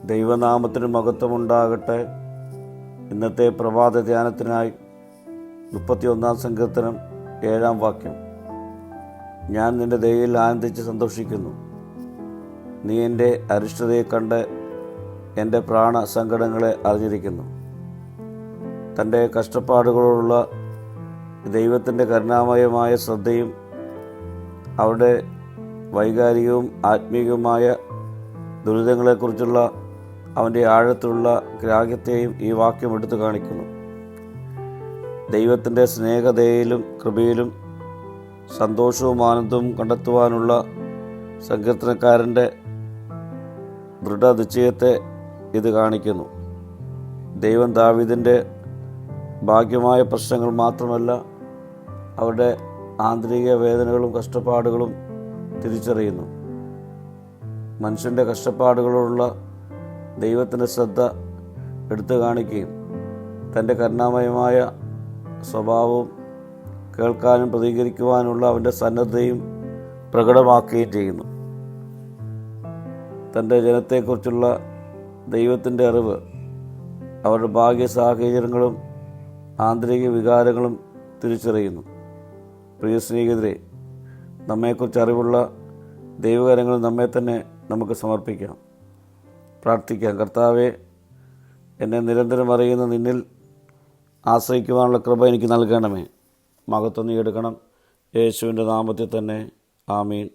ദൈവനാമത്തിന് മഹത്വമുണ്ടാകട്ടെ. ഇന്നത്തെ പ്രഭാത ധ്യാനത്തിനായി 31 സങ്കീർത്തനം 7 വാക്യം. ഞാൻ നിൻ്റെ ദയയിൽ ആനന്ദിച്ച് സന്തോഷിക്കുന്നു. നീ എൻ്റെ അരിഷ്ടതയെ കണ്ട് എൻ്റെ പ്രാണസങ്കടങ്ങളെ അറിഞ്ഞിരിക്കുന്നു. തൻ്റെ കഷ്ടപ്പാടുകളോടുള്ള ദൈവത്തിൻ്റെ കരുണാമയമായ ശ്രദ്ധയും അവരുടെ വൈകാരികവും ആത്മീയവുമായ ദുരിതങ്ങളെക്കുറിച്ചുള്ള അവൻ്റെ ആഴത്തിലുള്ള ഗ്രാഹ്യത്തെയും ഈ വാക്യം എടുത്തു കാണിക്കുന്നു. ദൈവത്തിൻ്റെ സ്നേഹദയയിലും കൃപയിലും സന്തോഷവും ആനന്ദവും കണ്ടെത്തുവാനുള്ള സങ്കീർത്തനക്കാരൻ്റെ ദൃഢനിശ്ചയത്തെ ഇത് കാണിക്കുന്നു. ദൈവം ദാവീദിൻ്റെ ഭാഗ്യമായ പ്രശ്നങ്ങൾ മാത്രമല്ല, അവരുടെ ആന്തരിക വേദനകളും കഷ്ടപ്പാടുകളും തിരിച്ചറിയുന്നു. മനുഷ്യൻ്റെ കഷ്ടപ്പാടുകളോടുള്ള ദൈവത്തിൻ്റെ ശ്രദ്ധ എടുത്തു കാണിക്കുകയും തൻ്റെ കരുണാമയമായ സ്വഭാവവും കേൾക്കാനും പ്രതികരിക്കുവാനുള്ള അവൻ്റെ സന്നദ്ധയും പ്രകടമാക്കുകയും ചെയ്യുന്നു. തൻ്റെ ജനത്തെക്കുറിച്ചുള്ള ദൈവത്തിൻ്റെ അറിവ് അവരുടെ ഭാഗ്യ സാഹചര്യങ്ങളും ആന്തരിക വികാരങ്ങളും തിരിച്ചറിയുന്നു. പ്രിയ സ്നേഹിതരെ, നമ്മെക്കുറിച്ച് അറിവുള്ള ദൈവകരങ്ങൾ നമ്മെ തന്നെ നമുക്ക് സമർപ്പിക്കാം. പ്രാർത്ഥിക്കാം. കർത്താവേ, എന്നെ നിരന്തരം അറിയുന്ന നിന്നിൽ ആശ്രയിക്കുവാനുള്ള കൃപ എനിക്ക് നൽകണമേ. മഹത്വം നീ എടുക്കണം. യേശുവിൻ്റെ നാമത്തിൽ തന്നെ. ആമീൻ.